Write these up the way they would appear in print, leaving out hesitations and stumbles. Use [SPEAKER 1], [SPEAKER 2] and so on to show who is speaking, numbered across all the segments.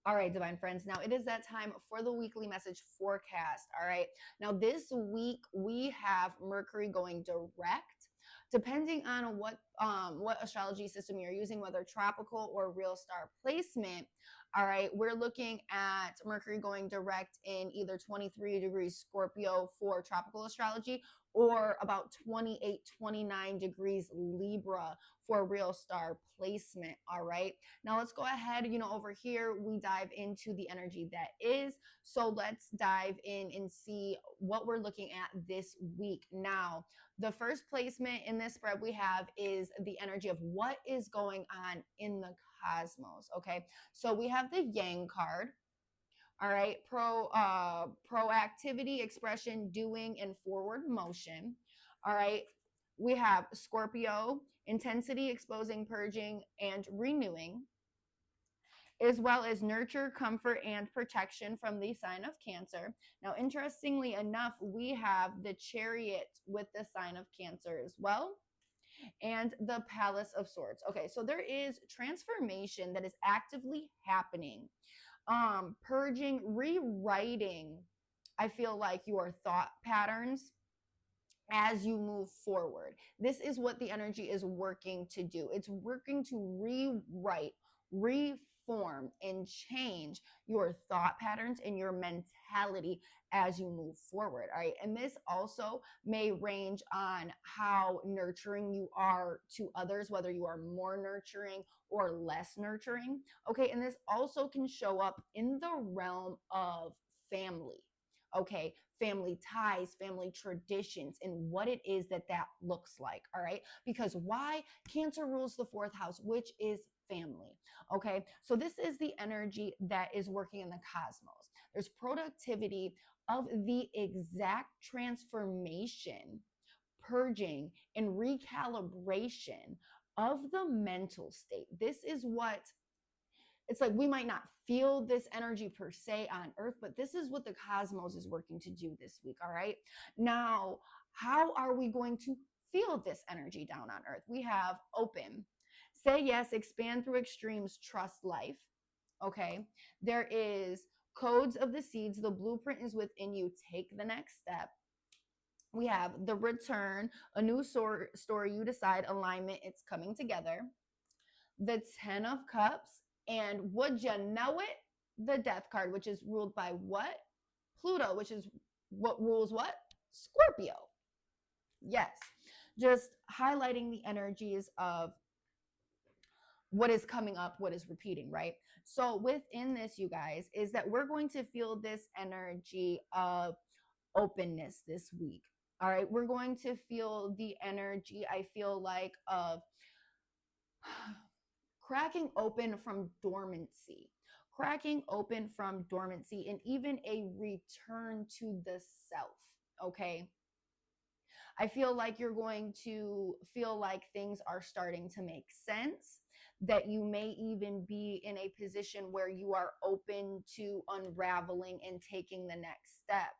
[SPEAKER 1] All right, divine friends. Now it is that time for the weekly message forecast. All right. Now this week we have Mercury going direct. Depending on what astrology system you're using, whether tropical or real star placement, all right, we're looking at Mercury going direct in either 23 degrees Scorpio for tropical astrology or about 28, 29 degrees Libra for real star placement. All right. Now let's go ahead, over here, we dive into the energy that is. So let's dive in and see what we're looking at this week. Now, the first placement in this spread we have is the energy of what is going on in the cosmos. Okay. So we have the Yang card. All right. Proactivity, expression, doing, and forward motion. All right. We have Scorpio, intensity, exposing, purging, and renewing, as well as nurture, comfort, and protection from the sign of Cancer. Now, interestingly enough, we have the Chariot with the sign of Cancer as well, and the Palace of Swords. Okay, so there is transformation that is actively happening, purging, rewriting, I feel like, your thought patterns as you move forward. This is what the energy is working to do. It's working to rewrite, reform, and change your thought patterns and your mentality as you move forward. All right. And this also may range on how nurturing you are to others, whether you are more nurturing or less nurturing. Okay. And this also can show up in the realm of family. Okay, family ties, family traditions, and what it is that looks like. All right, because why? Cancer rules the fourth house, which is family. Okay, so this is the energy that is working in the cosmos. There's productivity of the exact transformation, purging, and recalibration of the mental state. This is what it's like. We might not feel this energy per se on earth, but this is what the cosmos is working to do this week. All right. Now, how are we going to feel this energy down on earth? We have open, say yes, expand through extremes, trust life. Okay. There is codes of the seeds. The blueprint is within you. Take the next step. We have the return, a new story. You decide, alignment. It's coming together. The 10 of Cups, and would you know it, the Death card, which is ruled by what? Pluto, which is what rules what? Scorpio. Yes, just highlighting the energies of what is coming up, what is repeating, right? So within this, you guys, is that we're going to feel this energy of openness this week. All right, we're going to feel the energy, I feel like, of cracking open from dormancy, and even a return to the self. Okay. I feel like you're going to feel like things are starting to make sense, that you may even be in a position where you are open to unraveling and taking the next step.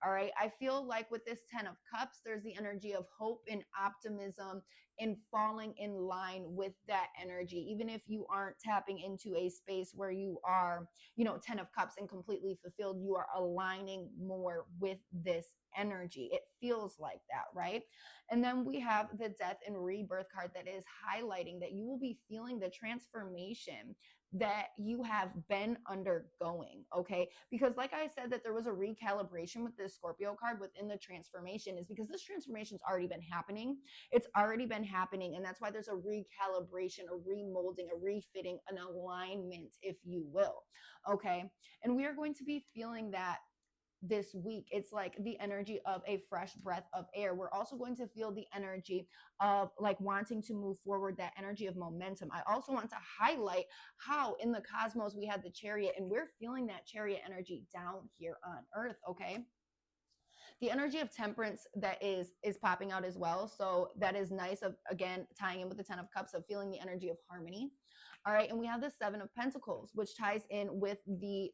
[SPEAKER 1] All right. I feel like with this 10 of Cups, there's the energy of hope and optimism and falling in line with that energy. Even if you aren't tapping into a space where you are, 10 of Cups and completely fulfilled, you are aligning more with this energy. It feels like that, right? And then we have the Death and Rebirth card that is highlighting that you will be feeling the transformation that you have been undergoing. Okay, because like I said, that there was a recalibration with this Scorpio card within the transformation, is because this transformation's already been happening. It's already been happening, and that's why there's a recalibration, a remolding, a refitting, an alignment, if you will. Okay, and we are going to be feeling that this week. It's like the energy of a fresh breath of air. We're also going to feel the energy of like wanting to move forward, that energy of momentum. I also want to highlight how in the cosmos we had the Chariot, and we're feeling that Chariot energy down here on earth. Okay, the energy of temperance that is popping out as well. So that is nice, of again tying in with the 10 of Cups, of feeling the energy of harmony. All right, and we have the 7 of Pentacles, which ties in with the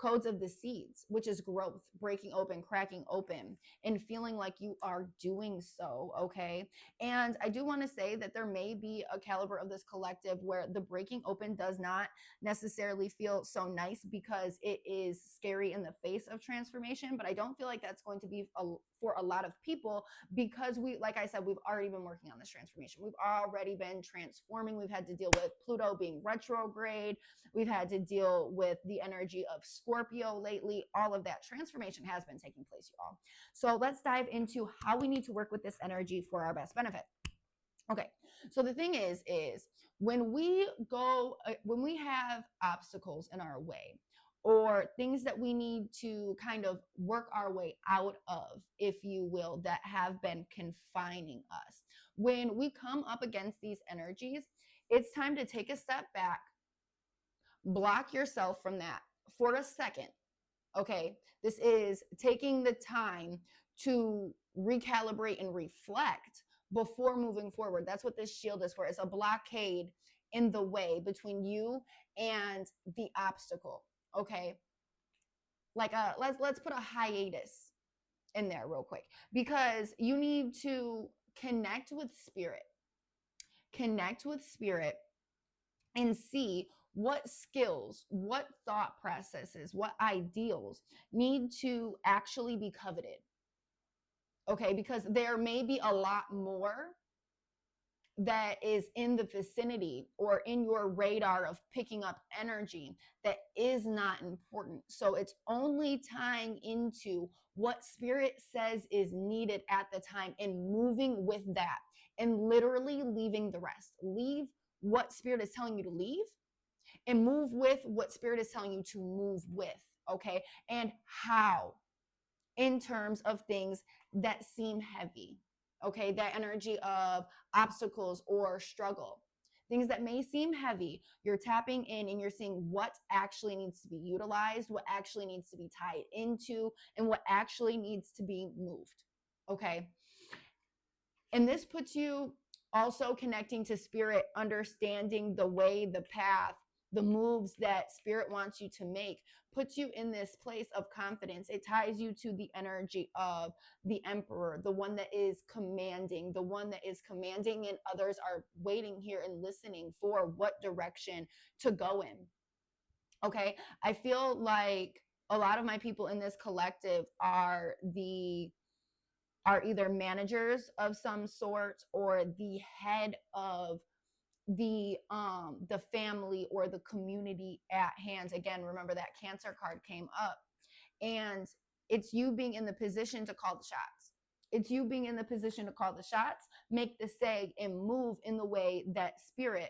[SPEAKER 1] codes of the seeds, which is growth, breaking open, cracking open, and feeling like you are doing so, okay? And I do want to say that there may be a caliber of this collective where the breaking open does not necessarily feel so nice because it is scary in the face of transformation, but I don't feel like that's going to be for a lot of people, because we, like I said, we've already been working on this transformation. We've already been transforming. We've had to deal with Pluto being retrograde. We've had to deal with the energy of Scorpio lately. All of that transformation has been taking place, you all. So let's dive into how we need to work with this energy for our best benefit. Okay, so the thing is when we have obstacles in our way, or things that we need to kind of work our way out of, if you will, that have been confining us, when we come up against these energies, it's time to take a step back, block yourself from that for a second. Okay, this is taking the time to recalibrate and reflect before moving forward. That's what this shield is for. It's a blockade in the way between you and the obstacle. Okay, like let's put a hiatus in there real quick, because you need to connect with spirit and see what skills, what thought processes, what ideals need to actually be coveted. Okay, because there may be a lot more that is in the vicinity or in your radar of picking up energy that is not important. So it's only tying into what spirit says is needed at the time and moving with that, and literally leaving the rest. Leave what spirit is telling you to leave and move with what spirit is telling you to move with. Okay, and how, in terms of things that seem heavy. Okay, that energy of obstacles or struggle, things that may seem heavy, you're tapping in and you're seeing what actually needs to be utilized, what actually needs to be tied into, and what actually needs to be moved. Okay, and this puts you also connecting to spirit, understanding the way, the path, the moves that spirit wants you to make, puts you in this place of confidence. It ties you to the energy of the emperor, the one that is commanding, and others are waiting here and listening for what direction to go in. Okay, I feel like a lot of my people in this collective are either managers of some sort or the head of the family or the community at hand. Again, remember that Cancer card came up, and it's you being in the position to call the shots. It's you being in the position to call the shots, make the say, and move in the way that spirit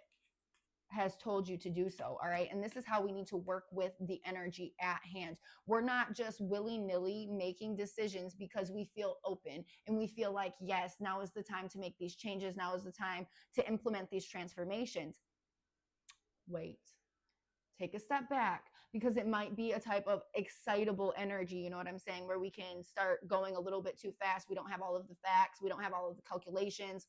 [SPEAKER 1] has told you to do so. All right, and this is how we need to work with the energy at hand. We're not just willy-nilly making decisions because we feel open and we feel like, yes, now is the time to make these changes, now is the time to implement these transformations. Wait, take a step back, because it might be a type of excitable energy, you know what I'm saying, where we can start going a little bit too fast. We don't have all of the facts, we don't have all of the calculations,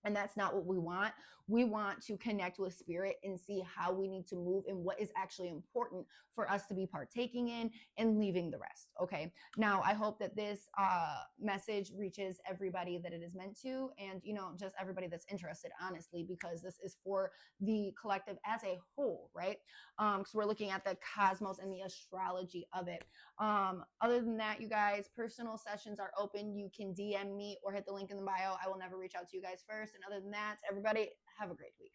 [SPEAKER 1] and that's not what we want. We want to connect with spirit and see how we need to move and what is actually important for us to be partaking in, and leaving the rest. Okay. Now, I hope that this message reaches everybody that it is meant to, and, just everybody that's interested, honestly, because this is for the collective as a whole, right? Because we're looking at the cosmos and the astrology of it. Other than that, you guys, personal sessions are open. You can DM me or hit the link in the bio. I will never reach out to you guys first. And other than that, everybody, have a great week.